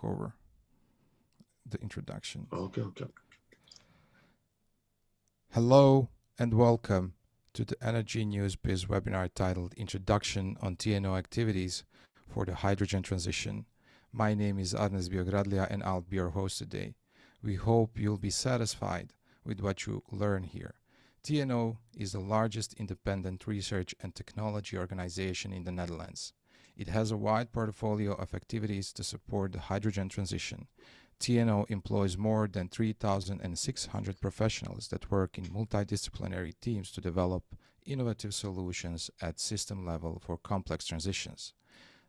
over the introduction. Okay. Hello and welcome to the Energy News Biz webinar titled Introduction on TNO Activities for the Hydrogen Transition. My name is Adnes Biogradlia and I'll be your host today. We hope you'll be satisfied with what you learn here. TNO is the largest independent research and technology organization in the Netherlands. It has a wide portfolio of activities to support the hydrogen transition. TNO employs more than 3,600 professionals that work in multidisciplinary teams to develop innovative solutions at system level for complex transitions.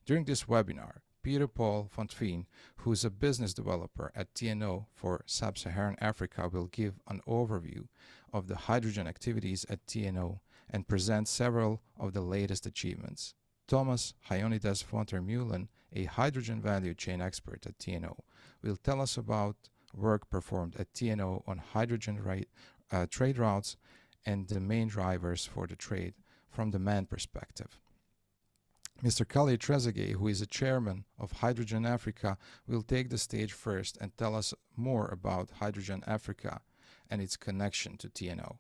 During this webinar, Peter Paul van Veen, who is a business developer at TNO for Sub-Saharan Africa, will give an overview of the hydrogen activities at TNO and present several of the latest achievements. Thomas Hajonides van Meulen, a hydrogen value chain expert at TNO, will tell us about work performed at TNO on hydrogen trade routes and the main drivers for the trade from demand perspective. Mr. Khaled Trezeguet, who is a chairman of Hydrogen Africa, will take the stage first and tell us more about Hydrogen Africa and its connection to TNO.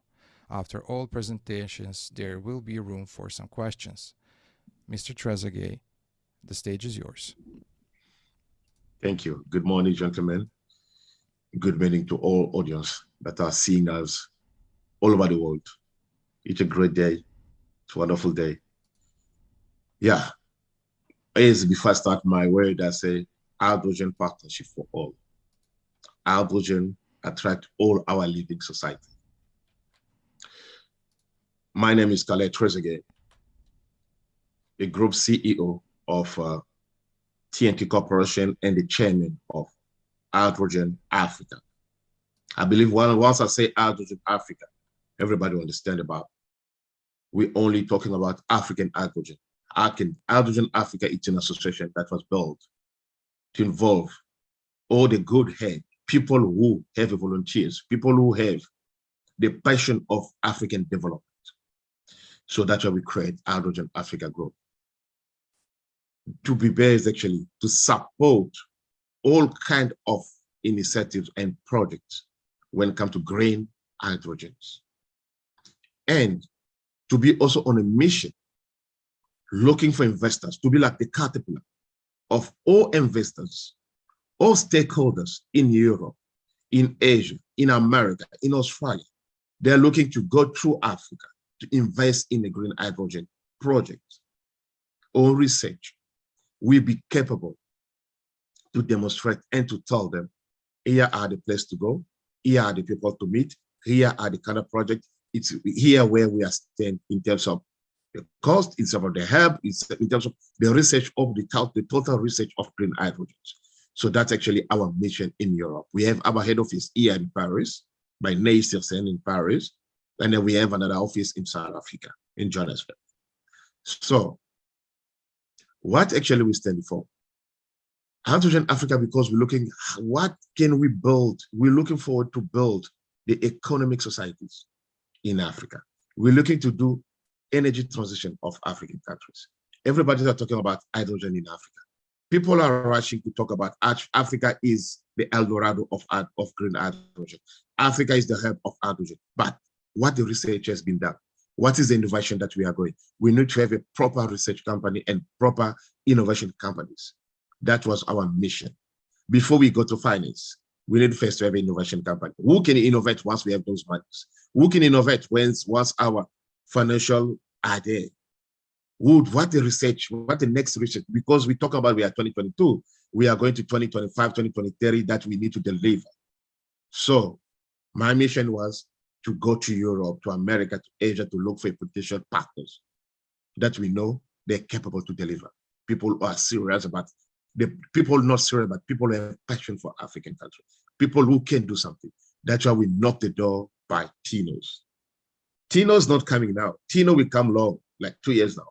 After all presentations, there will be room for some questions. Mr. Trezeguet, the stage is yours. Thank you. Good morning, gentlemen. Good morning to all audience that are seeing us all over the world. It's a great day. It's a wonderful day. Yeah. Before I start my word, I say hydrogen partnership for all. Hydrogen attract all our living society. My name is Khaled Trezeguet, the group CEO of TNT Corporation and the chairman of Hydrogen Africa. I believe once I say Hydrogen Africa, everybody will understand about. We're only talking about African hydrogen. Hydrogen Africa is an association that was built to involve all the good head, people who have volunteers, people who have the passion of African development. So that's why we create Hydrogen Africa Group. To be based actually to support all kinds of initiatives and projects when it comes to green hydrogens. And to be also on a mission looking for investors, to be like the caterpillar of all investors, all stakeholders in Europe, in Asia, in America, in Australia. They're looking to go through Africa to invest in the green hydrogen project or research. We'll be capable to demonstrate and to tell them, here are the place to go, here are the people to meet, here are the kind of project, it's here where we are staying in terms of the cost, it's about the help, it's in terms of the research of the total research of green hydrogens. So that's actually our mission in Europe. We have our head office here in Paris, by Nijmegen in Paris, and then we have another office in South Africa, in Johannesburg. So what actually we stand for? Hydrogen Africa, because we're looking, what can we build? We're looking forward to build the economic societies in Africa. We're looking to do energy transition of African countries. Everybody's talking about hydrogen in Africa. People are rushing to talk about Africa is the El Dorado of green hydrogen. Africa is the hub of hydrogen. But what the research has been done? What is the innovation that we are going? We need to have a proper research company and proper innovation companies. That was our mission. Before we go to finance, we need first to have an innovation company. Who can innovate once we have those monies? Who can innovate once our financial are there? What the research, what the next research, because we talk about we are 2022, we are going to 2025, 2030 that we need to deliver. So my mission was to go to Europe, to America, to Asia, to look for potential partners that we know they're capable to deliver. People who are serious about the people not serious, but people who have passion for African countries, people who can do something. That's why we knock the door by TNO'S. TNO'S not coming now. TNO will come long, like 2 years now.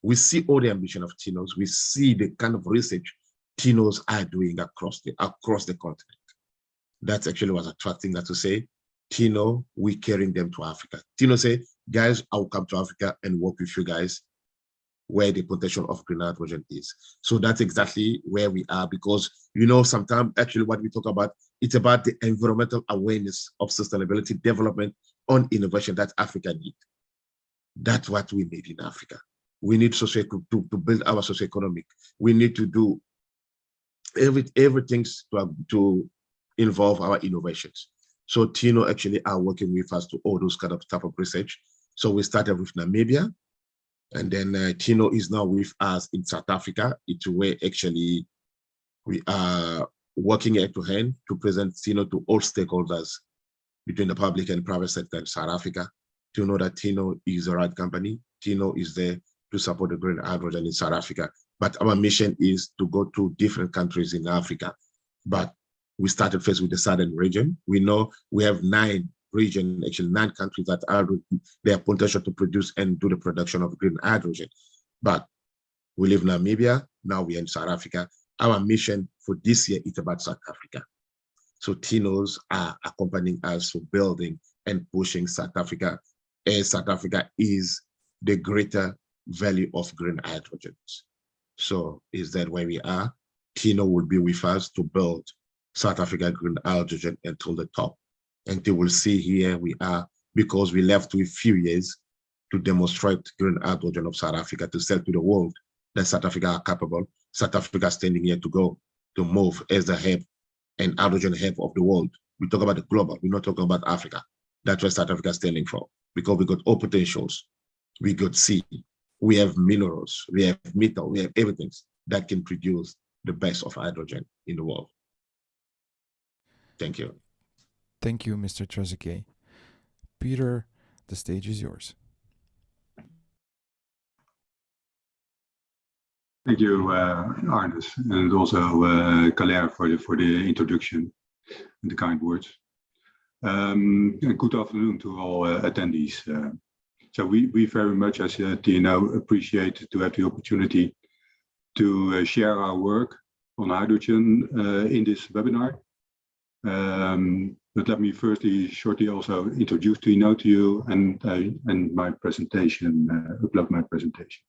We see all the ambition of TNO'S. We see the kind of research TNO'S are doing across the continent. That's actually was attracting us to say, TNO, we're carrying them to Africa. TNO say, guys, I'll come to Africa and work with you guys where the potential of green hydrogen is. So that's exactly where we are, because, you know, sometimes actually what we talk about, it's about the environmental awareness of sustainability development on innovation that Africa needs. That's what we need in Africa. We need to build our socioeconomic. We need to do everything to involve our innovations. So TNO actually are working with us to all those type of research. So we started with Namibia, and then TNO is now with us in South Africa. It's where actually we are working hand to hand to present TNO to all stakeholders between the public and private sector in South Africa, to know that TNO is the right company. TNO is there to support the green hydrogen in South Africa. But our mission is to go to different countries in Africa. But we started first with the southern region. We know we have 9 regions, actually 9 countries that are their potential to produce and do the production of green hydrogen. But we live in Namibia, now we're in South Africa. Our mission for this year is about South Africa. So TNO'S are accompanying us for building and pushing South Africa, as South Africa is the greater value of green hydrogens. So is that where we are? TNO will be with us to build South Africa green hydrogen until the top. And they will see here we are, because we left with few years to demonstrate green hydrogen of South Africa, to sell to the world that South Africa are capable. South Africa standing here to go, to move as the hub and hydrogen hub of the world. We talk about the global, we're not talking about Africa. That's where South Africa is standing for, because we got all potentials. We got sea, we have minerals, we have metal, we have everything that can produce the best of hydrogen in the world. Thank you. Thank you, Mr. Trezeguet. Peter, the stage is yours. Thank you, Arnes, and also Claire for the introduction and the kind words. And good afternoon to all attendees. So we very much as TNO appreciate to have the opportunity to share our work on hydrogen in this webinar. But let me firstly shortly also introduce TNO to you and my presentation, upload my presentation.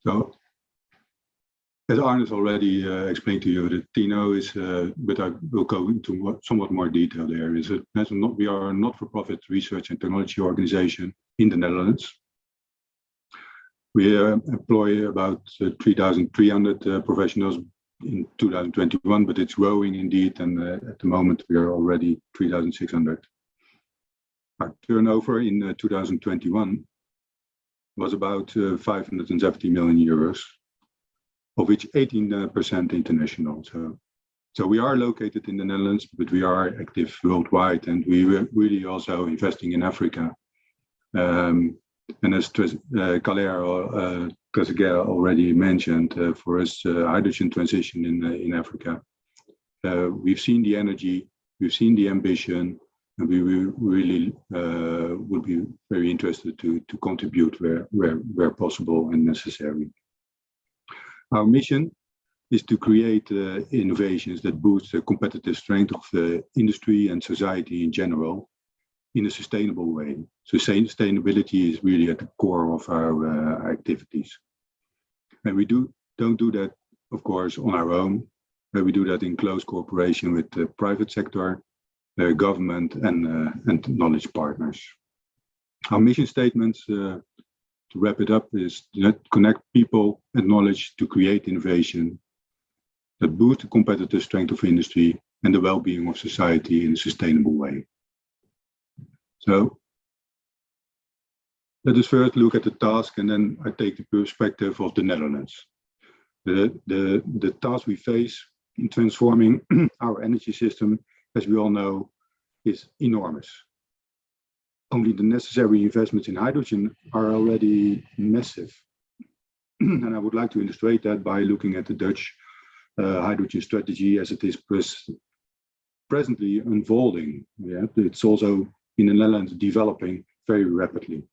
So, as Arnes already explained to you, the TNO is, but I will go into somewhat more detail there. We are a not-for-profit research and technology organization in the Netherlands. We employ about 3,300 professionals in 2021, but it's growing indeed, and at the moment we are already 3,600. Our turnover in 2021 was about 570 million euros, of which 18% international. So we are located in the Netherlands, but we are active worldwide, and we were really also investing in Africa. And as Claire already mentioned, for us, hydrogen transition in Africa, we've seen the energy, we've seen the ambition, and we really would be very interested to contribute where possible and necessary. Our mission is to create innovations that boost the competitive strength of the industry and society in general in a sustainable way. So sustainability is really at the core of our activities. And we don't do that, of course, on our own, but we do that in close cooperation with the private sector, government and knowledge partners. Our mission statements, to wrap it up, is to connect people and knowledge to create innovation that boost the competitive strength of industry and the well-being of society in a sustainable way. So let us first look at the task, and then I take the perspective of the Netherlands. The task we face in transforming our energy system, as we all know, is enormous. Only the necessary investments in hydrogen are already massive. And I would like to illustrate that by looking at the Dutch hydrogen strategy as it is presently unfolding. Yeah, it's also in the Netherlands developing very rapidly.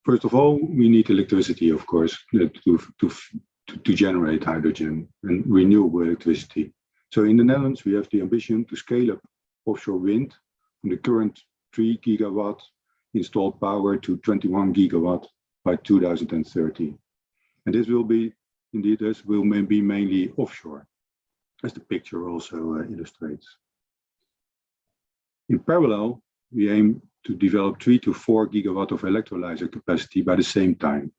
First of all, we need electricity, of course, to generate hydrogen and renewable electricity. So in the Netherlands, we have the ambition to scale up offshore wind from the current 3 gigawatt installed power to 21 gigawatt by 2030. And this will be, indeed, this will be mainly offshore, as the picture also illustrates. In parallel, we aim to develop 3 to 4 gigawatt of electrolyzer capacity by the same time.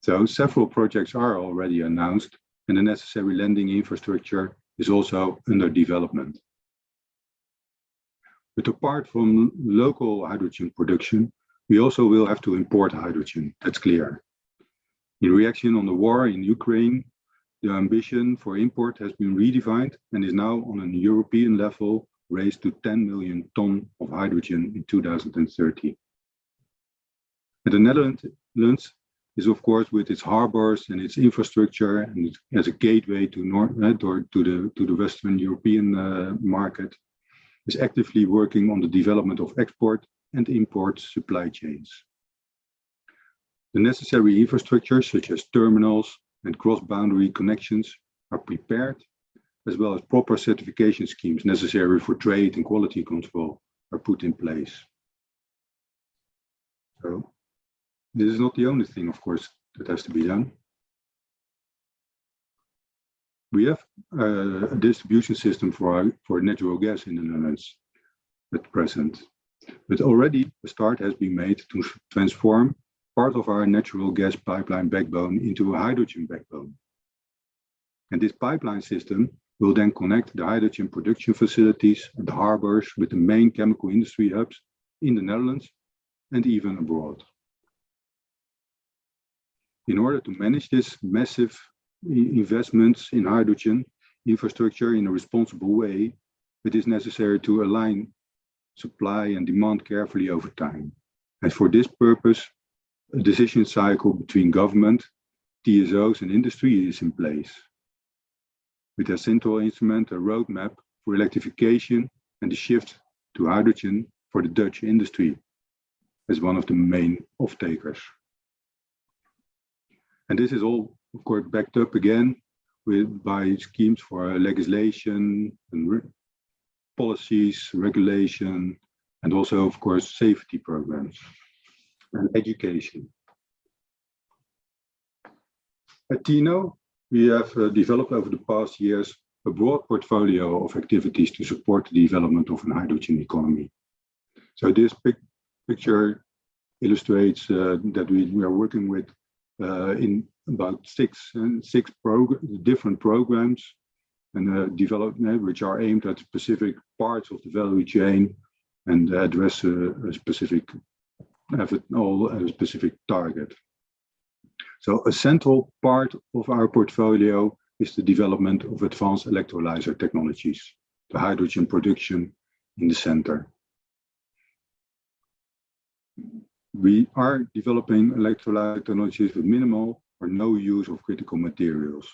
So several projects are already announced, and the necessary landing infrastructure is also under development. But apart from local hydrogen production, we also will have to import hydrogen, that's clear. In reaction on the war in Ukraine, the ambition for import has been redefined and is now on a European level raised to 10 million tons of hydrogen in 2030. And the Netherlands is, of course, with its harbors and its infrastructure and as a gateway to the Western European market, is actively working on the development of export and import supply chains. The necessary infrastructures, such as terminals and cross-boundary connections, are prepared, as well as proper certification schemes necessary for trade and quality control are put in place. So this is not the only thing, of course, that has to be done. We have a distribution system for natural gas in the Netherlands at present, but already a start has been made to transform part of our natural gas pipeline backbone into a hydrogen backbone. And this pipeline system will then connect the hydrogen production facilities and the harbors with the main chemical industry hubs in the Netherlands and even abroad. In order to manage this massive investments in hydrogen infrastructure in a responsible way, it is necessary to align supply and demand carefully over time. And for this purpose, a decision cycle between government, TSOs and industry is in place. With a central instrument, a roadmap for electrification and the shift to hydrogen for the Dutch industry as one of the main off-takers. And this is all, of course, backed up again by schemes for legislation and policies, regulation, and also, of course, safety programs and education. At TNO, we have developed over the past years a broad portfolio of activities to support the development of an hydrogen economy. So this picture illustrates that we are working with in about six different programs and development which are aimed at specific parts of the value chain and address a specific target. So a central part of our portfolio is the development of advanced electrolyzer technologies, the hydrogen production in the center. We are developing electrolyzer technologies with minimal or no use of critical materials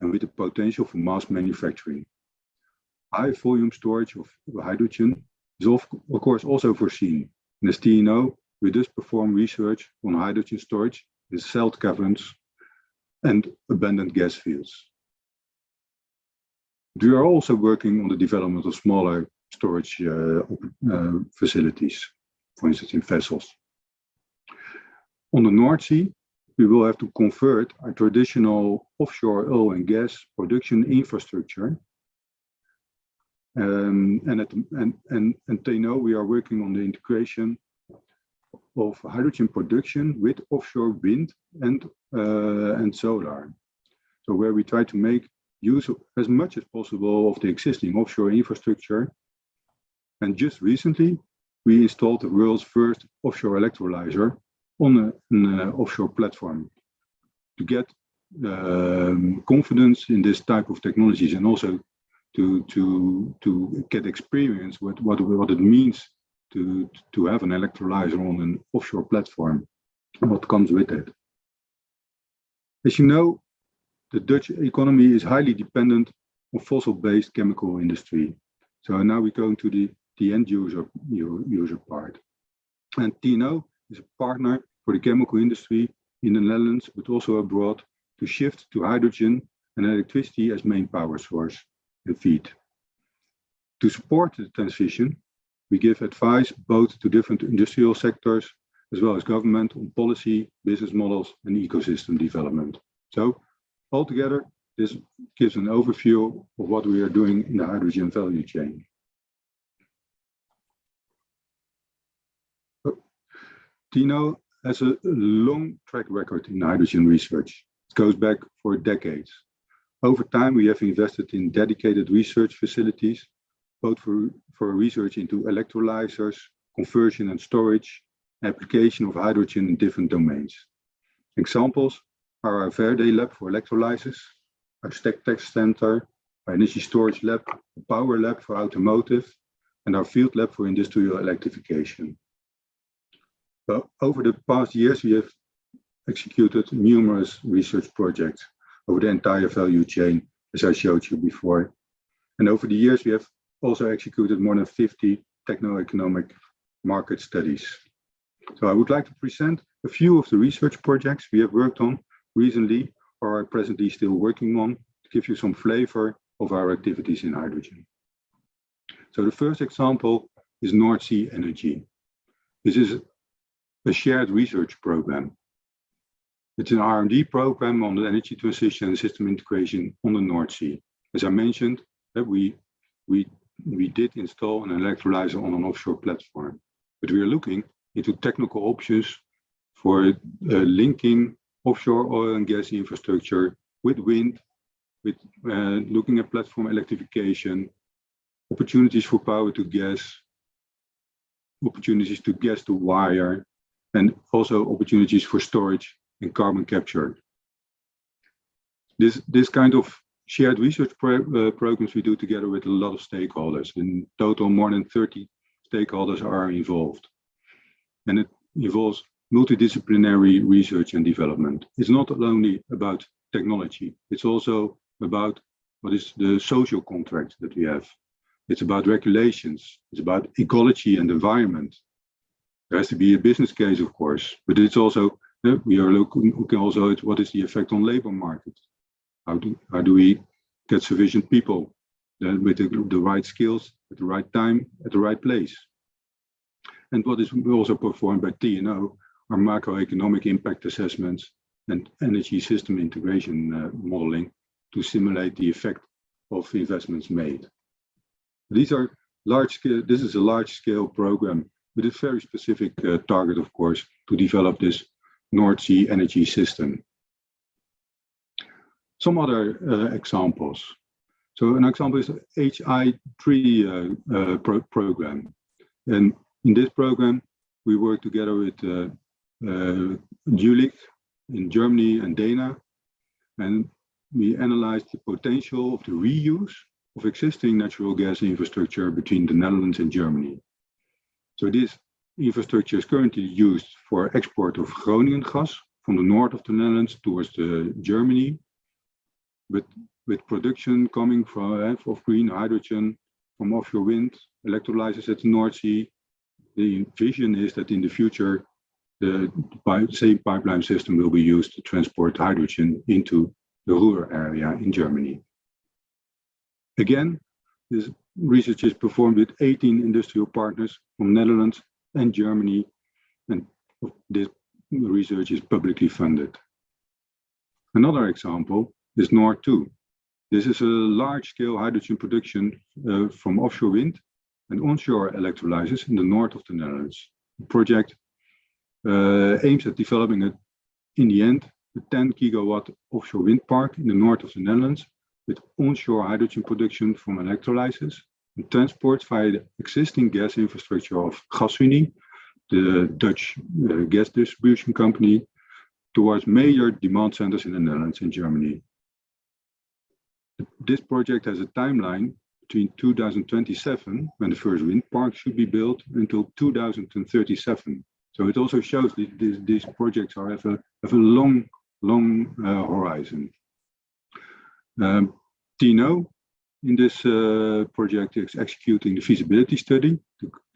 and with the potential for mass manufacturing. High volume storage of hydrogen is of course also foreseen. And as TNO, we thus perform research on hydrogen storage in cell caverns and abandoned gas fields. We are also working on the development of smaller storage facilities, for instance in vessels. On the North Sea, we will have to convert our traditional offshore oil and gas production infrastructure. And TNO, we are working on the integration of hydrogen production with offshore wind and solar. So where we try to make use of as much as possible of the existing offshore infrastructure. And just recently, we installed the world's first offshore electrolyzer on an offshore platform to get confidence in this type of technologies and also to get experience what it means to have an electrolyzer on an offshore platform. and what comes with it. As you know, the Dutch economy is highly dependent on fossil-based chemical industry. So now we go into the end user part. And TNO is a partner for the chemical industry in the Netherlands, but also abroad, to shift to hydrogen and electricity as main power source and feed. To support the transition, we give advice both to different industrial sectors as well as government on policy, business models, and ecosystem development. So altogether, this gives an overview of what we are doing in the hydrogen value chain. TNO has a long track record in hydrogen research. It goes back for decades. Over time, we have invested in dedicated research facilities, both for research into electrolyzers, conversion and storage, application of hydrogen in different domains. Examples are our Verde lab for electrolyzers, our Stack Test Center, our energy storage lab, the power lab for automotive, and our field lab for industrial electrification. So over the past years, we have executed numerous research projects over the entire value chain, as I showed you before. And over the years, we have also executed more than 50 techno-economic market studies. So I would like to present a few of the research projects we have worked on recently or are presently still working on to give you some flavor of our activities in hydrogen. So the first example is North Sea Energy. This is a shared research program. It's an R&D program on the energy transition and system integration on the North Sea. As I mentioned, we did install an electrolyzer on an offshore platform, but we are looking into technical options for linking offshore oil and gas infrastructure with wind, with looking at platform electrification, opportunities for power to gas, opportunities to gas to wire, and also opportunities for storage and carbon capture. This kind of shared research programs we do together with a lot of stakeholders. In total, more than 30 stakeholders are involved. And it involves multidisciplinary research and development. It's not only about technology, it's also about what is the social contract that we have. It's about regulations, it's about ecology and environment. There has to be a business case, of course, but it's also, we are looking also at what is the effect on labor market. How do we get sufficient people with the right skills at the right time, at the right place? And what is also performed by TNO are macroeconomic impact assessments and energy system integration modeling to simulate the effect of investments made. These are large scale, this is a large scale program with a very specific target, of course, to develop this North Sea energy system. Some other examples. So an example is the HI3 program. And in this program, we work together with Jülich in Germany and Dana, and we analyzed the potential of the reuse of existing natural gas infrastructure between the Netherlands and Germany. So this infrastructure is currently used for export of Groningen gas from the north of the Netherlands towards Germany, but with production coming from of green hydrogen from offshore wind, electrolyzers at the North Sea. The vision is that in the future, the same pipeline system will be used to transport hydrogen into the Ruhr area in Germany. Again, this research is performed with 18 industrial partners from Netherlands and Germany, and this research is publicly funded. Another example is Nord 2. This is a large-scale hydrogen production from offshore wind and onshore electrolyzers in the north of the Netherlands. The project aims at developing in the end, a 10 gigawatt offshore wind park in the north of the Netherlands with onshore hydrogen production from electrolyzers and transport via the existing gas infrastructure of Gasunie, the Dutch gas distribution company, towards major demand centers in the Netherlands and Germany. This project has a timeline between 2027, when the first wind park should be built, until 2037. So it also shows that these projects have a long horizon. TNO in this project is executing the feasibility study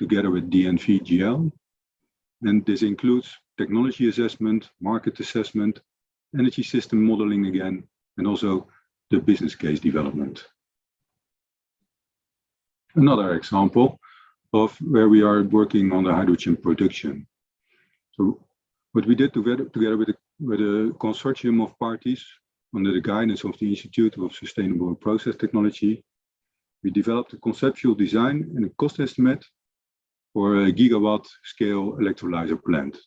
together with DNV-GL. And this includes technology assessment, market assessment, energy system modeling again, and also the business case development. Another example of where we are working on the hydrogen production. So what we did together with a consortium of parties under the guidance of the Institute of Sustainable Process Technology, we developed a conceptual design and a cost estimate for a gigawatt scale electrolyzer plant.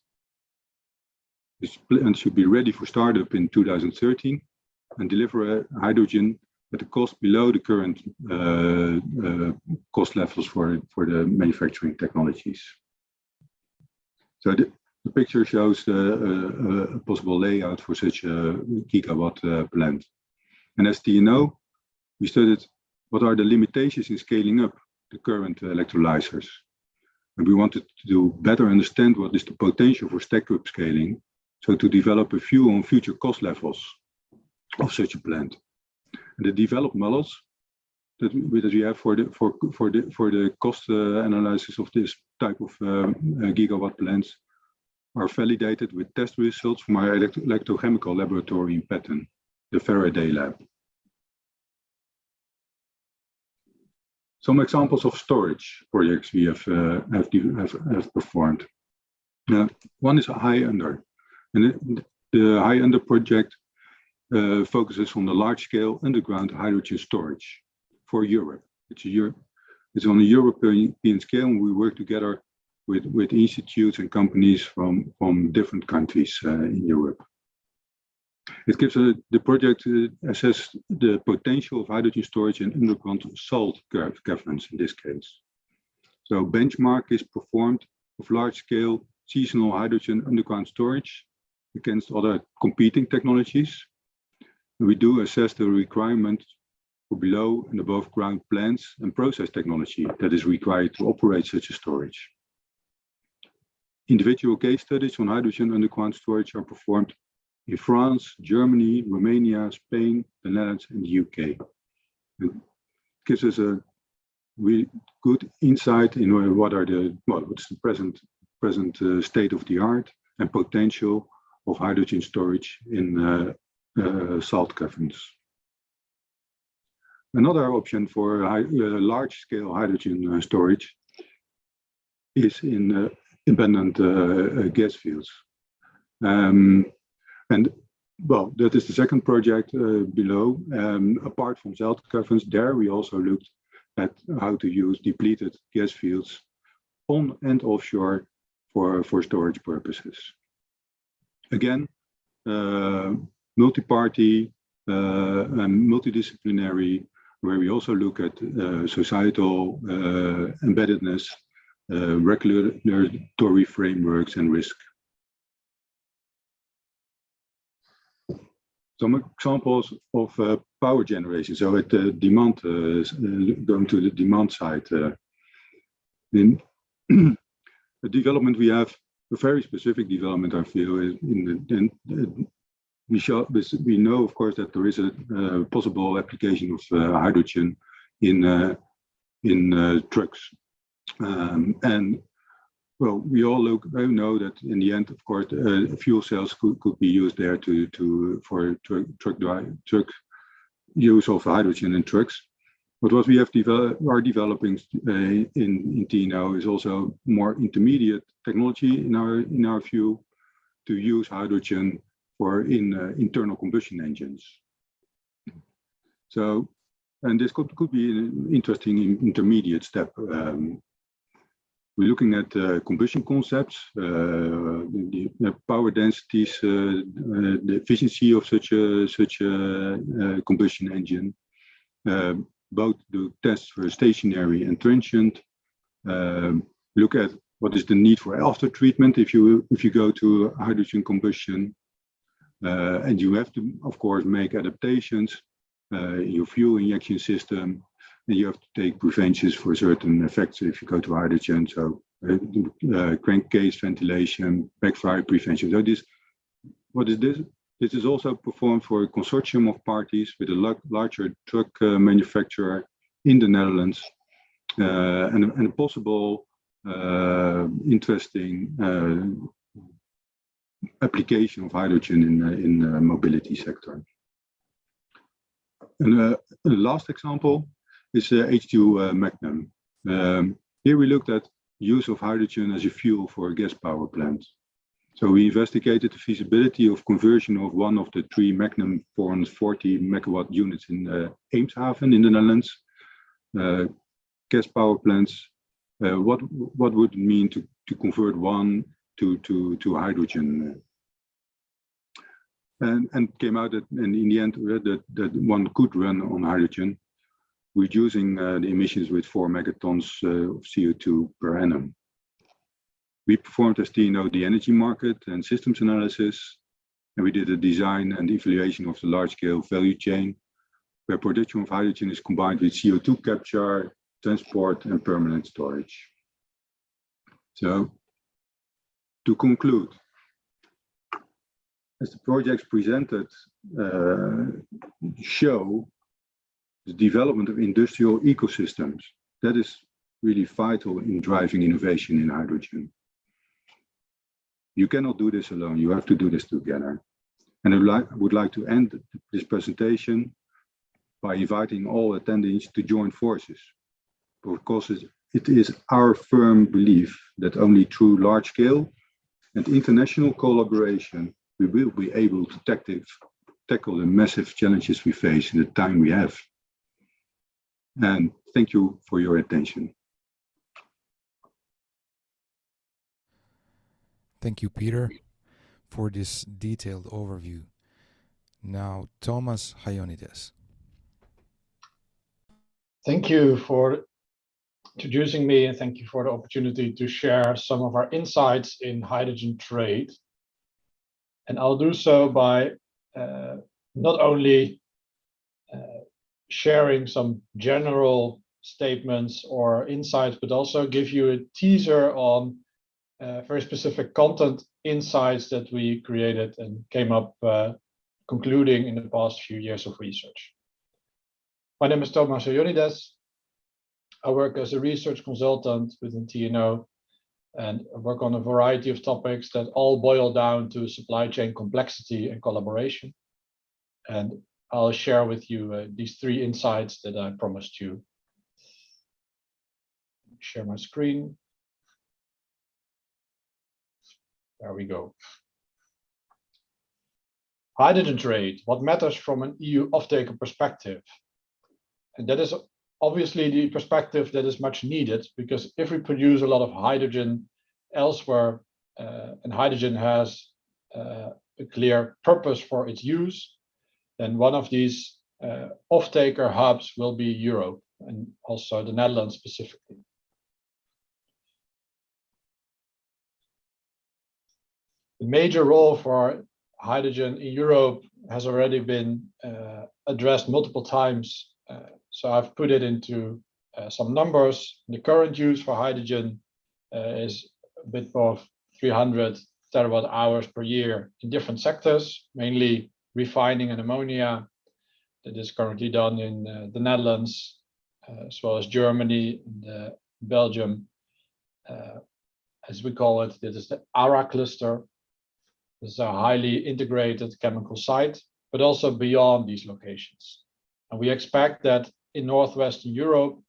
This plant should be ready for startup in 2013 and deliver hydrogen at a cost below the current cost levels for the manufacturing technologies. So the picture shows a possible layout for such a gigawatt plant. And as TNO, we studied what are the limitations in scaling up the current electrolyzers. And we wanted to better understand what is the potential for stack-up scaling, so to develop a view on future cost levels of such a plant. And the developed models that we have for the cost analysis of this type of gigawatt plants are validated with test results from our electrochemical laboratory in Petten, the Faraday lab. Some examples of storage projects we have performed. One is a high under, and the high under project focuses on the large-scale underground hydrogen storage for Europe. It's on a European scale, and we work together with institutes and companies from different countries in Europe. It gives the project assess the potential of hydrogen storage in underground salt caverns in this case. So benchmark is performed of large-scale seasonal hydrogen underground storage against other competing technologies. And we do assess the requirement for below and above ground plants and process technology that is required to operate such a storage. Individual case studies on hydrogen underground storage are performed in France, Germany, Romania, Spain, the Netherlands, and the UK. It gives us a really good insight in what's the present state of the art and potential of hydrogen storage in salt caverns. Another option for large-scale hydrogen storage is in abandoned gas fields. And well, that is the second project below. Apart from salt caverns, there we also looked at how to use depleted gas fields on and offshore for storage purposes. Again, multi-party and multidisciplinary, where we also look at societal embeddedness, regulatory frameworks, and risk. Some examples of power generation. So at the demand, going to the demand side, in the development we have a very specific development I feel is we know of course that there is a possible application of hydrogen in trucks, and well, we all know that in the end, of course, fuel cells could be used there for truck use of hydrogen in trucks. But what we are developing in TNO is also more intermediate technology in our view to use hydrogen for internal combustion engines. So, and this could be an interesting intermediate step. We're looking at combustion concepts, the power densities, the efficiency of such a combustion engine, both the tests for stationary and transient. Look at what is the need for after treatment if you go to hydrogen combustion, and you have to, of course, make adaptations in your fuel injection system. And you have to take preventions for certain effects if you go to hydrogen. So crankcase ventilation, backfire prevention. So what is this? This is also performed for a consortium of parties with a larger truck manufacturer in the Netherlands, and a possible interesting application of hydrogen in the mobility sector. And the last example is H2 Magnum. Here we looked at use of hydrogen as a fuel for a gas power plant. So we investigated the feasibility of conversion of one of the 3 Magnum 440 megawatt units in Eemshaven in the Netherlands. Gas power plants. What would it mean to convert one to hydrogen? And came out that, and in the end, that one could run on hydrogen, reducing the emissions with 4 megatons of CO2 per annum. We performed as TNO the energy market and systems analysis, and we did a design and evaluation of the large-scale value chain, where production of hydrogen is combined with CO2 capture, transport, and permanent storage. So, to conclude, as the projects presented show, the development of industrial ecosystems, that is really vital in driving innovation in hydrogen. You cannot do this alone, you have to do this together. And I would like to end this presentation by inviting all attendees to join forces, because it is our firm belief that only through large-scale and international collaboration we will be able to tackle the massive challenges we face in the time we have. And thank you for your attention. Thank you, Peter, for this detailed overview. Now, Thomas Hajonides. Thank you for introducing me, and thank you for the opportunity to share some of our insights in hydrogen trade. And I'll do so by not only sharing some general statements or insights, but also give you a teaser on very specific content insights that we created and came up concluding in the past few years of research. My name is Thomas Hajonides. I work as a research consultant within TNO and I work on a variety of topics that all boil down to supply chain complexity and collaboration. And I'll share with you these 3 insights that I promised you. Share my screen. There we go. Hydrogen trade, what matters from an EU off-taker perspective? And that is obviously the perspective that is much needed, because if we produce a lot of hydrogen elsewhere, and hydrogen has a clear purpose for its use, then one of these off-taker hubs will be Europe, and also the Netherlands specifically. The major role for hydrogen in Europe has already been addressed multiple times. So I've put it into some numbers. The current use for hydrogen is a bit above 300 terawatt hours per year in different sectors, mainly refining and ammonia. That is currently done in the Netherlands, as well as Germany and Belgium. As we call it, this is the ARA cluster. This is a highly integrated chemical site, but also beyond these locations. And we expect that in Northwestern Europe,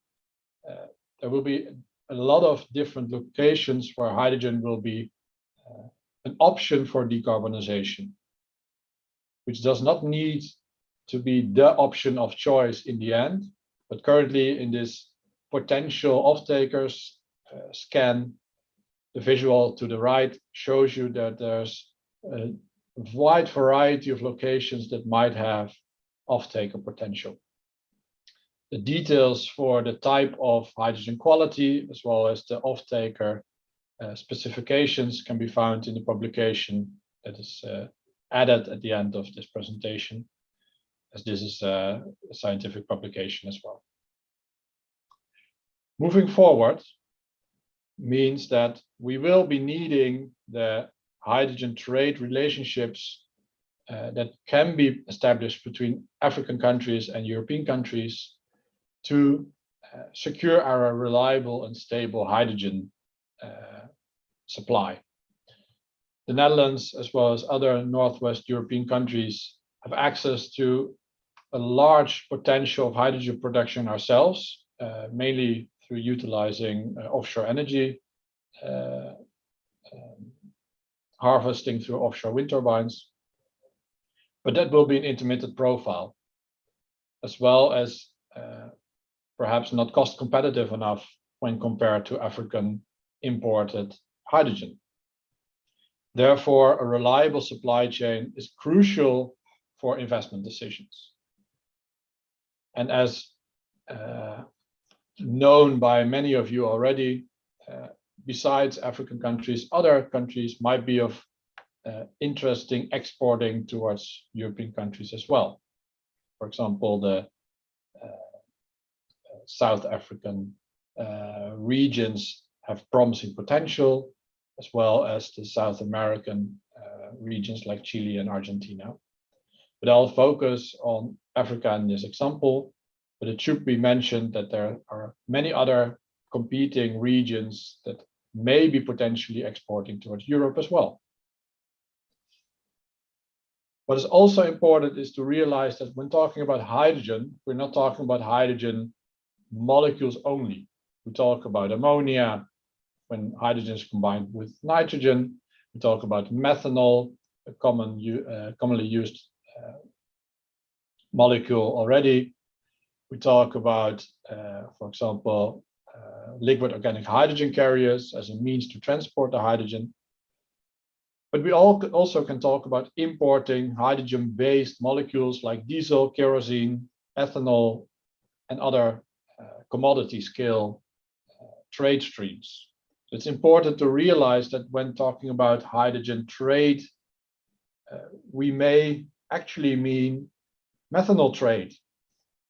there will be a lot of different locations where hydrogen will be an option for decarbonization, which does not need to be the option of choice in the end. But currently in this potential off-takers scan, the visual to the right shows you that there's a wide variety of locations that might have off-taker potential. The details for the type of hydrogen quality, as well as the off-taker specifications, can be found in the publication that is added at the end of this presentation, as this is a scientific publication as well. Moving forward, means that we will be needing the hydrogen trade relationships that can be established between African countries and European countries to secure our reliable and stable hydrogen supply. The Netherlands, as well as other Northwest European countries, have access to a large potential of hydrogen production ourselves, mainly through utilizing offshore energy, harvesting through offshore wind turbines. But that will be an intermittent profile, as well as perhaps not cost competitive enough when compared to African imported hydrogen. Therefore, a reliable supply chain is crucial for investment decisions. And as known by many of you already, besides African countries, other countries might be of interesting exporting towards European countries as well. For example, the South African regions have promising potential, as well as the South American regions like Chile and Argentina. But I'll focus on Africa in this example, but it should be mentioned that there are many other competing regions that may be potentially exporting towards Europe as well. What is also important is to realize that when talking about hydrogen, we're not talking about hydrogen molecules only. We talk about ammonia when hydrogen is combined with nitrogen. We talk about methanol, a commonly used molecule already. We talk about, for example, liquid organic hydrogen carriers as a means to transport the hydrogen. But we also can talk about importing hydrogen-based molecules like diesel, kerosene, ethanol, and other commodity scale trade streams. So it's important to realize that when talking about hydrogen trade, we may actually mean methanol trade,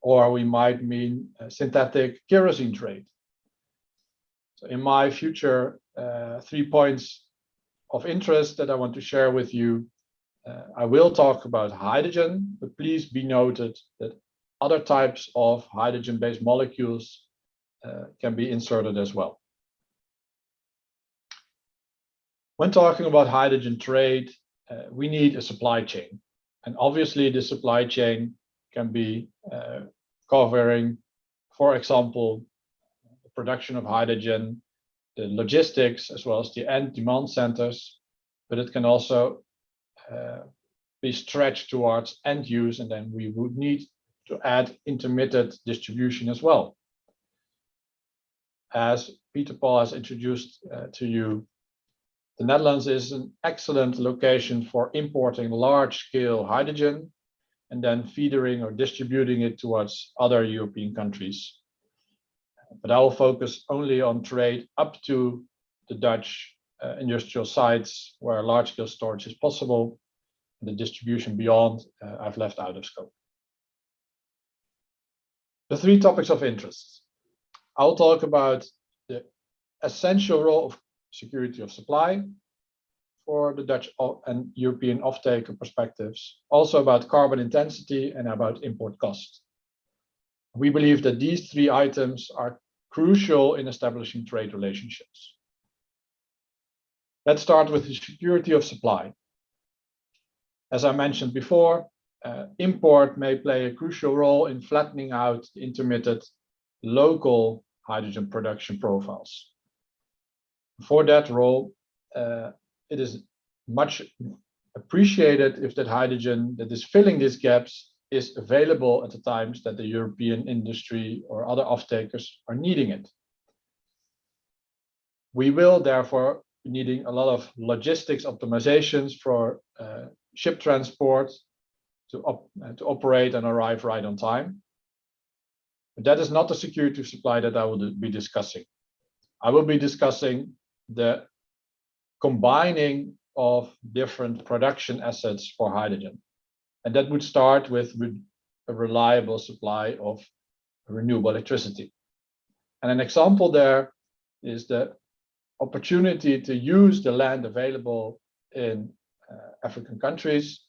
or we might mean synthetic kerosene trade. So in my future 3 points of interest that I want to share with you, I will talk about hydrogen, but please be noted that other types of hydrogen-based molecules can be inserted as well. When talking about hydrogen trade, we need a supply chain. And obviously the supply chain can be covering, for example, the production of hydrogen, the logistics, as well as the end demand centers, but it can also be stretched towards end use, and then we would need to add intermittent distribution as well. As Peter Paul has introduced to you, the Netherlands is an excellent location for importing large-scale hydrogen and then feeding or distributing it towards other European countries. But I will focus only on trade up to the Dutch industrial sites where large-scale storage is possible. The distribution beyond, I've left out of scope. The 3 topics of interest. I'll talk about the essential role of security of supply for the Dutch and European off-taker perspectives, also about carbon intensity and about import cost. We believe that these 3 items are crucial in establishing trade relationships. Let's start with the security of supply. As I mentioned before, import may play a crucial role in flattening out the intermittent local hydrogen production profiles. For that role, it is much appreciated if that hydrogen that is filling these gaps is available at the times that the European industry or other off-takers are needing it. We will therefore be needing a lot of logistics optimizations for ship transport to operate and arrive right on time. But that is not the security of supply that I will be discussing. I will be discussing the combining of different production assets for hydrogen. And that would start with a reliable supply of renewable electricity. And an example there is the opportunity to use the land available in African countries,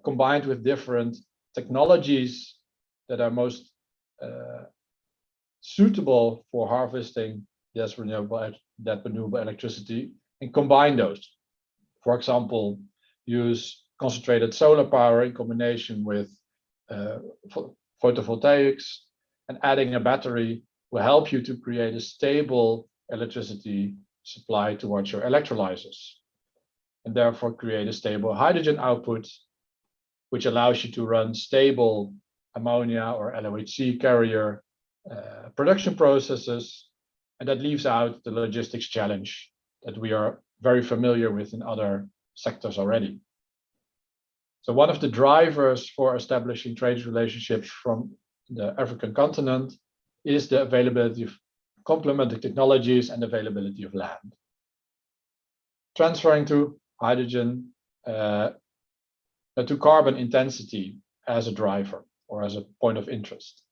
combined with different technologies that are most suitable for harvesting that renewable electricity, and combine those. For example, use concentrated solar power in combination with photovoltaics, and adding a battery will help you to create a stable electricity supply towards your electrolyzers, and therefore create a stable hydrogen output, which allows you to run stable ammonia or LOHC carrier production processes, and that leaves out the logistics challenge that we are very familiar with in other sectors already. So one of the drivers for establishing trade relationships from the African continent is the availability of complementary technologies and availability of land. Transferring to hydrogen, to carbon intensity as a driver or as a point of interest.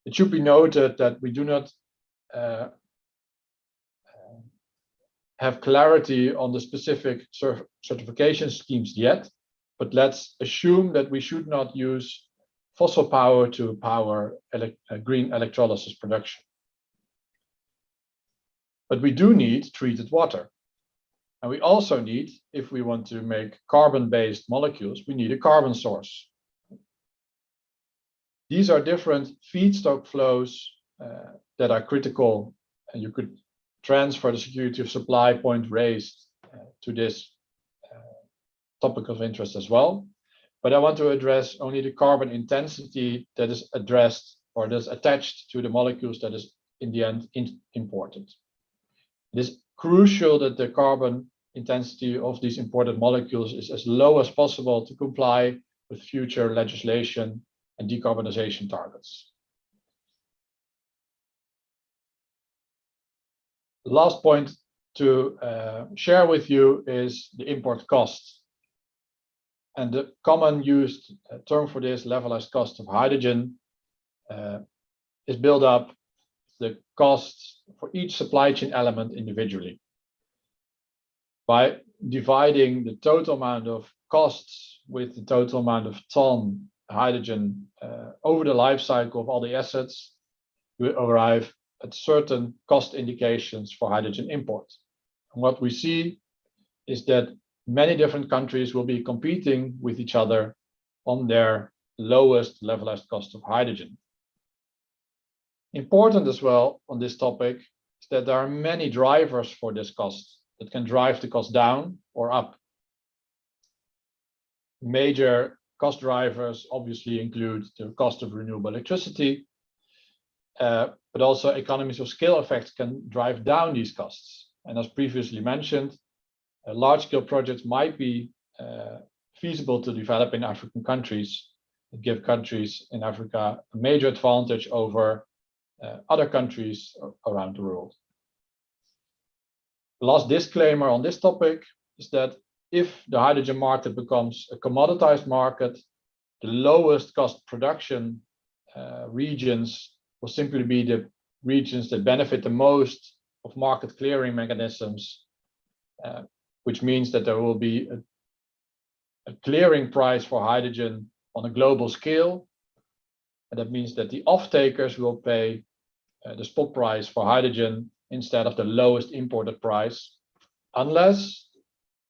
It should be noted that we do not have clarity on the specific certification schemes yet, but let's assume that we should not use fossil power to power green electrolysis production. But we do need treated water. And we also need, if we want to make carbon-based molecules, we need a carbon source. These are different feedstock flows that are critical, and you could transfer the security of supply point raised to this topic of interest as well. But I want to address only the carbon intensity that is addressed or that's attached to the molecules that is in the end important. It is crucial that the carbon intensity of these imported molecules is as low as possible to comply with future legislation and decarbonization targets. The last point to share with you is the import cost. And the common used term for this, levelized cost of hydrogen, is built up the costs for each supply chain element individually. By dividing the total amount of costs with the total amount of ton hydrogen over the life cycle of all the assets, we arrive at certain cost indications for hydrogen import. And what we see is that many different countries will be competing with each other on their lowest levelized cost of hydrogen. Important as well on this topic is that there are many drivers for this cost that can drive the cost down or up. Major cost drivers obviously include the cost of renewable electricity, but also economies of scale effects can drive down these costs. And as previously mentioned, large-scale projects might be feasible to develop in African countries that give countries in Africa a major advantage over other countries around the world. The last disclaimer on this topic is that if the hydrogen market becomes a commoditized market, the lowest cost production regions will simply be the regions that benefit the most of market clearing mechanisms, which means that there will be a clearing price for hydrogen on a global scale. And that means that the off-takers will pay the spot price for hydrogen instead of the lowest imported price, unless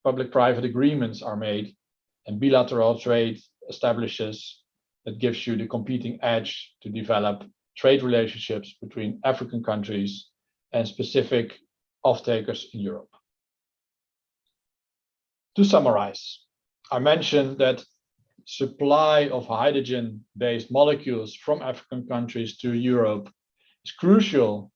public-private agreements are made and bilateral trade establishes that gives you the competing edge to develop trade relationships between African countries and specific off-takers in Europe. To summarize, I mentioned that supply of hydrogen-based molecules from African countries to Europe is crucial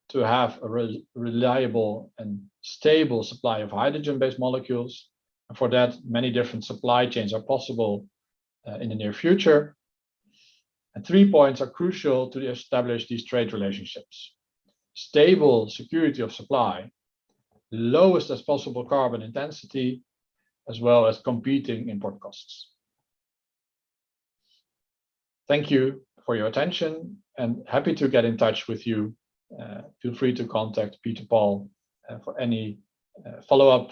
to have a reliable and stable supply of hydrogen-based molecules. And for that, many different supply chains are possible in the near future. And 3 points are crucial to establish these trade relationships: stable security of supply, lowest as possible carbon intensity, as well as competing import costs. Thank you for your attention, and happy to get in touch with you. Feel free to contact Peter Paul for any follow-up,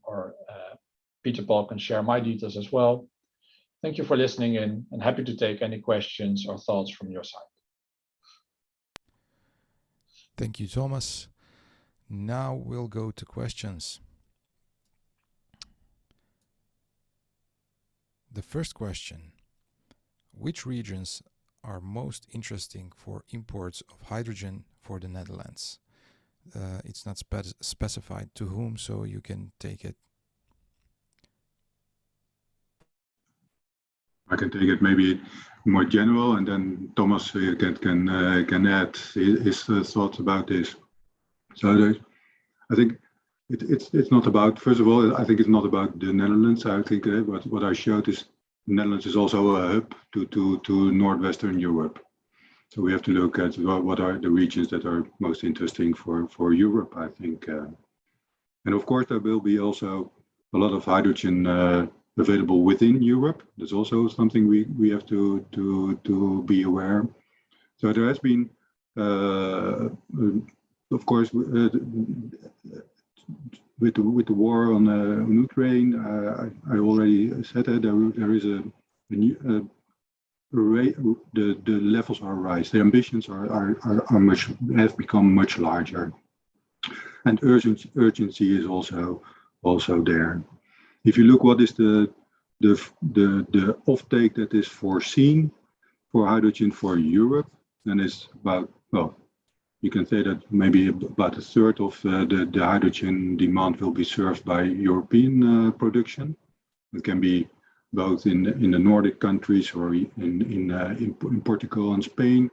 or Peter Paul can share my details as well. Thank you for listening in, and happy to take any questions or thoughts from your side. Thank you, Thomas. Now we'll go to questions. The first question: which regions are most interesting for imports of hydrogen for the Netherlands? It's not specified to whom, so you can take it. I can take it maybe more general, and then Thomas can add his thoughts about this. So I think it's not about, first of all, I think it's not about the Netherlands. I think what I showed is the Netherlands is also a hub to Northwestern Europe. So we have to look at what are the regions that are most interesting for Europe, I think. And of course, there will be also a lot of hydrogen available within Europe. That's also something we have to be aware. So there has been, of course, with the war on Ukraine, I already said that there is a new the levels are rise. The ambitions have become much larger, and urgency is also there. If you look what is the offtake that is foreseen for hydrogen for Europe, then it's about, well, you can say that maybe about a third of the hydrogen demand will be served by European production. It can be both in the Nordic countries or in Portugal and Spain.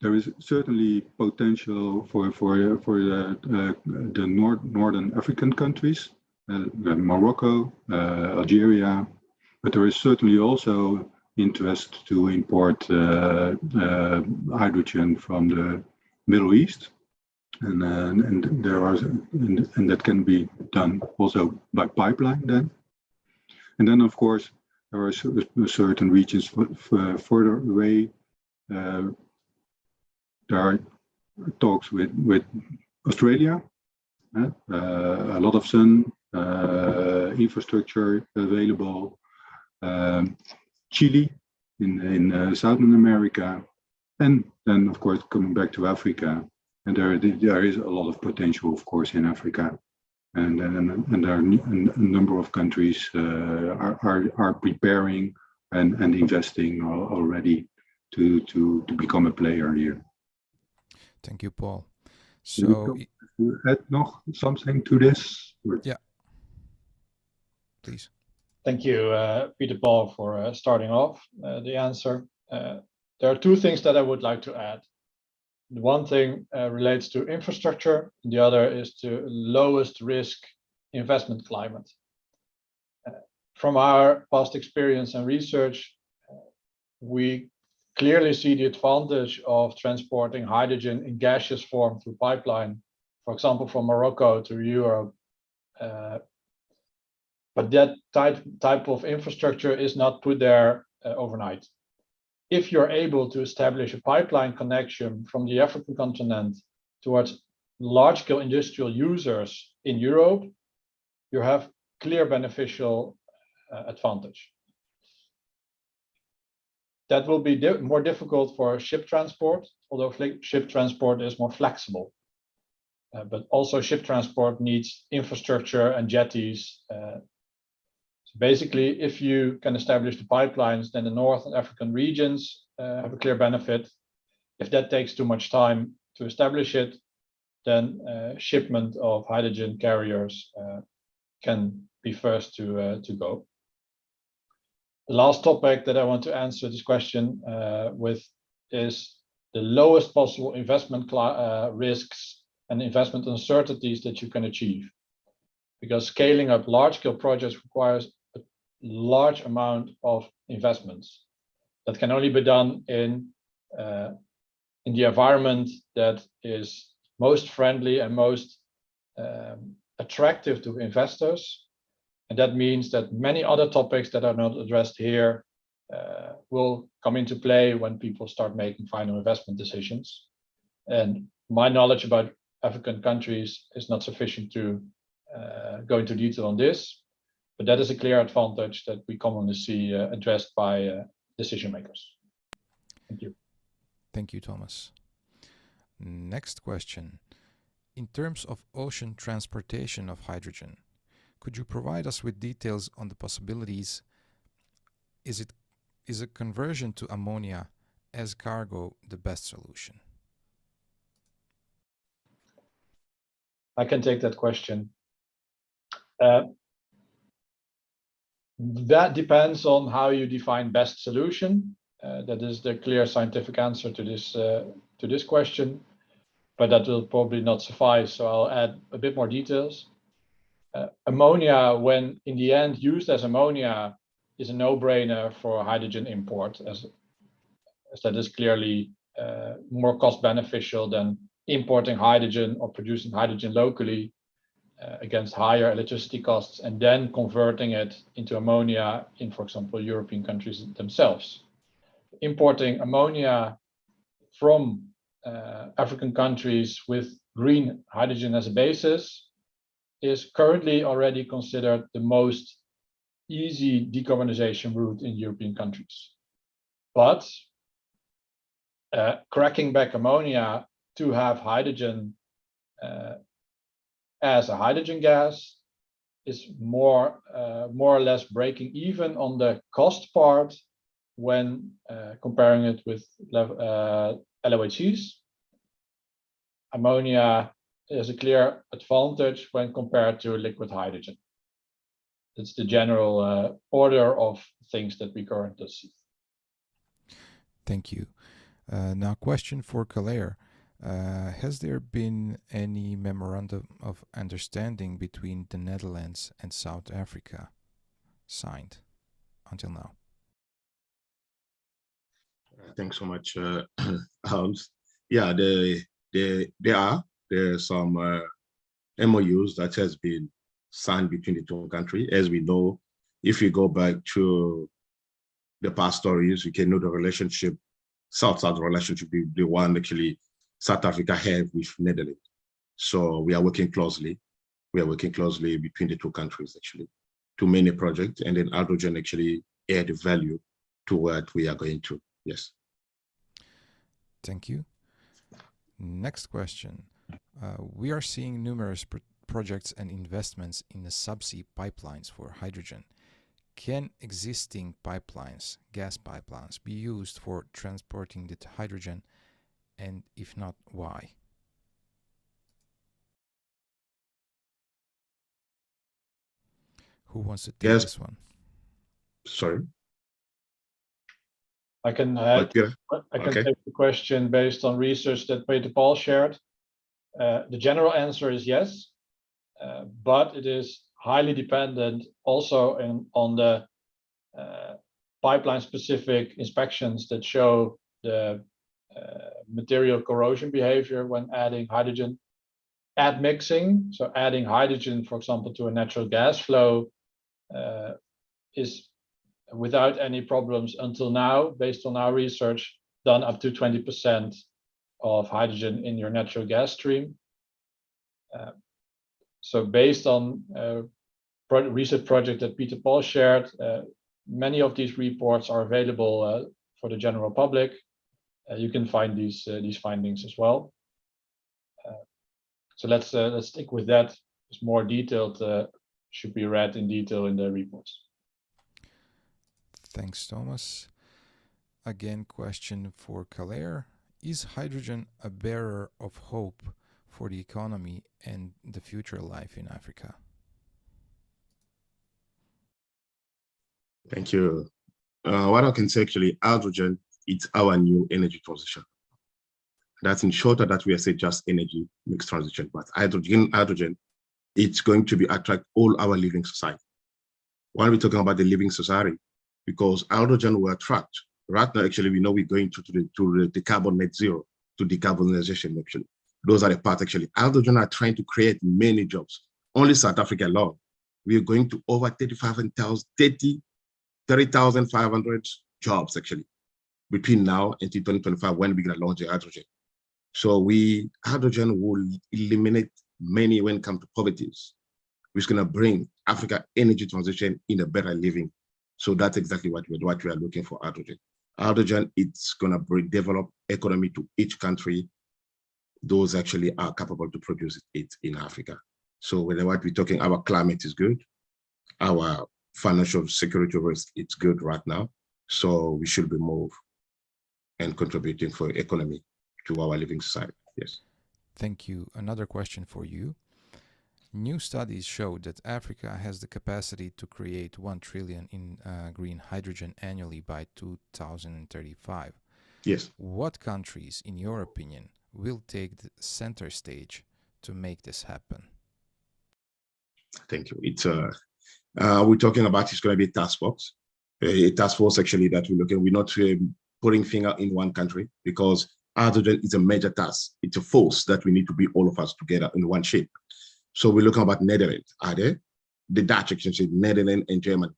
There is certainly potential for the northern African countries, Morocco, Algeria, but there is certainly also interest to import hydrogen from the Middle East, and that can be done also by pipeline then. And then of course there are certain regions further away. There are talks with Australia, a lot of sun, infrastructure available. Chile in Southern America, and then of course coming back to Africa, and there is a lot of potential, of course, in Africa, and there are a number of countries are preparing and investing already to become a player here. Thank you, Paul. So you add nog something to this? Yeah, please. Thank you, Peter Paul, for starting off the answer. There are two things that I would like to add. The one thing relates to infrastructure, the other is to lowest risk investment climate. From our past experience and research, we clearly see the advantage of transporting hydrogen in gaseous form through pipeline, for example, from Morocco to Europe. But that type of infrastructure is not put there overnight. If you're able to establish a pipeline connection from the African continent towards large-scale industrial users in Europe, you have clear beneficial advantage. That will be more difficult for ship transport, although ship transport is more flexible. But also ship transport needs infrastructure and jetties. Basically, if you can establish the pipelines, then the North and African regions have a clear benefit. If that takes too much time to establish it, then shipment of hydrogen carriers can be first to go. The last topic that I want to answer this question with is the lowest possible investment risks and investment uncertainties that you can achieve. Because scaling up large-scale projects requires a large amount of investments that can only be done in the environment that is most friendly and most attractive to investors. And that means that many other topics that are not addressed here will come into play when people start making final investment decisions. And My knowledge about African countries is not sufficient to go into detail on this, but that is a clear advantage that we commonly see addressed by decision makers. Thank you. Thank you, Thomas. Next question. In terms of ocean transportation of hydrogen, could you provide us with details on the possibilities? Is a conversion to ammonia as cargo the best solution? I can take that question. That depends on how you define best solution. That is the clear scientific answer to this question, but that will probably not suffice. So I'll add a bit more details. Ammonia, when in the end used as ammonia, is a no-brainer for hydrogen import, as that is clearly more cost beneficial than importing hydrogen or producing hydrogen locally against higher electricity costs and then converting it into ammonia in, for example, European countries themselves. Importing ammonia from African countries with green hydrogen as a basis is currently already considered the most easy decarbonization route in European countries. But cracking back ammonia to have hydrogen as a hydrogen gas is more or less breaking even on the cost part when comparing it with LOHCs. Ammonia is a clear advantage when compared to liquid hydrogen. It's the general order of things that we currently see. Thank you. Now, question for Claire. Has there been any memorandum of understanding between the Netherlands and South Africa signed until now? Thanks so much, Hans. Yeah, there are some MOUs that has been signed between the two countries. As we know, if you go back to the past stories, you can know the relationship, South-South relationship, the one actually South Africa have with Netherlands. So we are working closely. We are working closely between the two countries actually to many projects, and then hydrogen actually add value to what we are going to. Yes. Thank you. Next question. We are seeing numerous projects and investments in the subsea pipelines for hydrogen. Can existing pipelines, gas pipelines, be used for transporting the hydrogen? And if not, why? Who wants to take this one? Sorry. I can take the question based on research that Peter Paul shared. The general answer is yes, but it is highly dependent also on the pipeline-specific inspections that show the material corrosion behavior when adding hydrogen. Admixing, so adding hydrogen, for example, to a natural gas flow, is without any problems until now, based on our research, done up to 20% of hydrogen in your natural gas stream. So based on research project that Peter Paul shared, many of these reports are available for the general public. You can find these findings as well. So let's stick with that. It's more detailed, should be read in detail in the reports. Thanks, Thomas. Again, question for Claire. Is hydrogen a bearer of hope for the economy and the future life in Africa? Thank you. What I can say actually, hydrogen, it's our new energy transition. That's in shorter that we are saying just energy mix transition, but hydrogen, it's going to be attract all our living society. Why are we talking about the living society? Because hydrogen will attract. Right now, actually, we know we're going to the carbon net zero, to decarbonization, actually. Those are the parts, actually. Hydrogen are trying to create many jobs. Only South Africa alone, we are going to over 30,500 jobs, actually, between now and 2025, when we're going to launch the hydrogen. So hydrogen will eliminate many when it comes to poverty, which is going to bring Africa energy transition in a better living. So that's exactly what we are looking for hydrogen. Hydrogen, it's going to develop economy to each country. Those actually are capable to produce it in Africa. So whether what we're talking, our climate is good, our financial security risk, it's good right now. So we should be moved and contributing for economy to our living society. Yes. Thank you. Another question for you. New studies show that Africa has the capacity to create 1 trillion in green hydrogen annually by 2035. Yes. What countries, in your opinion, will take the center stage to make this happen? Thank you. It's we're talking about, it's going to be a task force. A task force actually that we're looking. We're not putting finger in one country, because hydrogen is a major task. It's a force that we need to be all of us together in one shape. So we're looking about Netherlands, are there? The Dutch, actually, Netherlands and Germany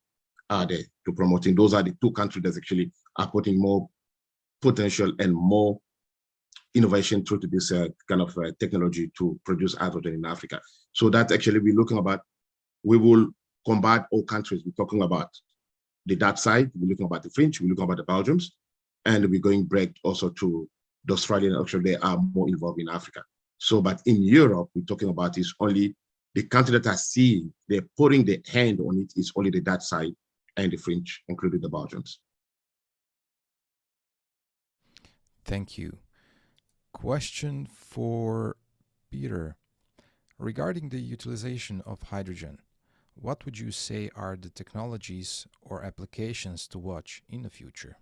are there to promoting. Those are the two countries that actually are putting more potential and more innovation through to this kind of technology to produce hydrogen in Africa. So that's actually, we're looking about, we will combine all countries. We're talking about the Dutch side, we're looking about the French, we're looking about the Belgians, and we're going back also to the Australian. Actually, they are more involved in Africa. So, but in Europe, we're talking about is only the country that I see, they're putting their hand on it is only the Dutch side and the French, including the Belgians. Thank you. Question for Peter. Regarding the utilization of hydrogen, what would you say are the technologies or applications to watch in the future?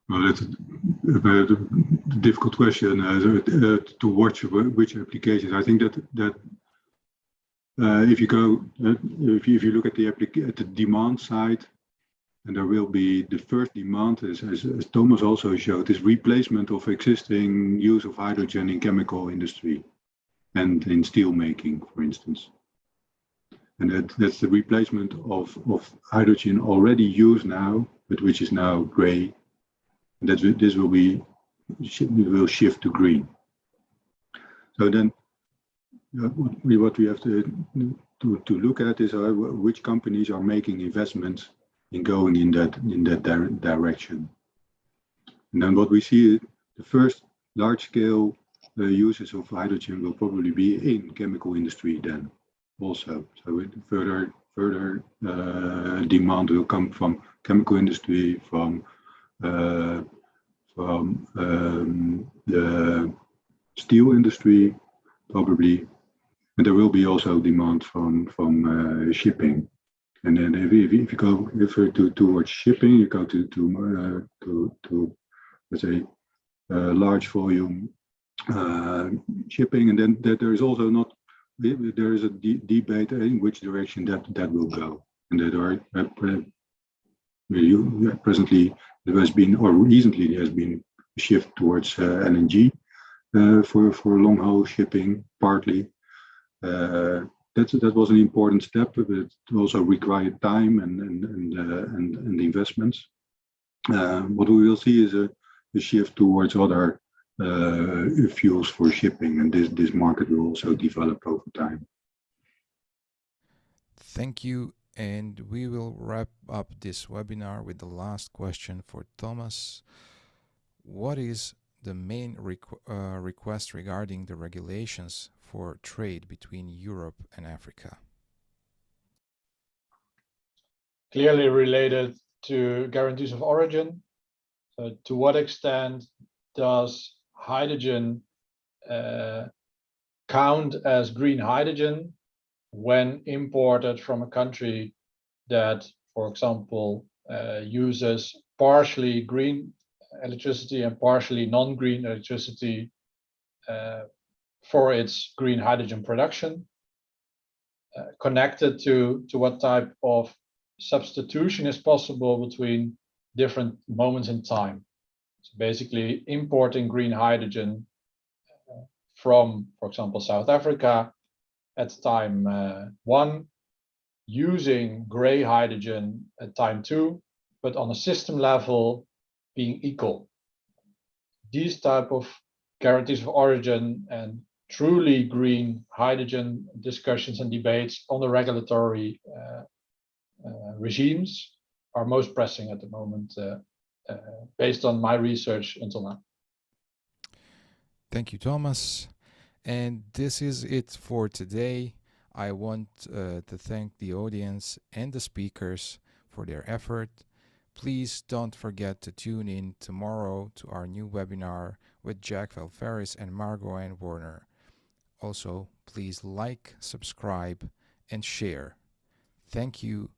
Well, it's a difficult question to watch which applications. I think that if you look at the demand side, and there will be the first demand, as Thomas also showed, is replacement of existing use of hydrogen in chemical industry and in steel making, for instance. And that's the replacement of hydrogen already used now, but which is now gray. And this will shift to green. So then, what we have to look at is which companies are making investments in going in that direction. And then what we see, the first large-scale uses of hydrogen will probably be in chemical industry then also. So further demand will come from chemical industry, from the steel industry probably, and there will be also demand from shipping. And then if you go towards shipping, you go to let's say large volume shipping, and then there is also not, there is a debate in which direction that will go, and that are presently there has been, or recently there has been a shift towards LNG for long haul shipping partly. That was an important step, but it also required time and investments. What we will see is a shift towards other fuels for shipping, and this market will also develop over time. Thank you, and we will wrap up this webinar with the last question for Thomas. What is the main request regarding the regulations for trade between Europe and Africa? Clearly related to guarantees of origin. To what extent does hydrogen count as green hydrogen when imported from a country that, for example, uses partially green electricity and partially non-green electricity for its green hydrogen production, connected to what type of substitution is possible between different moments in time. So basically importing green hydrogen from, for example, South Africa at time 1, using gray hydrogen at time 2, but on a system level being equal. These type of guarantees of origin and truly green hydrogen discussions and debates on the regulatory regimes are most pressing at the moment, based on my research until now. Thank you, Thomas. And this is it for today. I want to thank the audience and the speakers for their effort. Please don't forget to tune in tomorrow to our new webinar with Jack Velferis and Margot Ann Warner. Also, please like, subscribe, and share. Thank you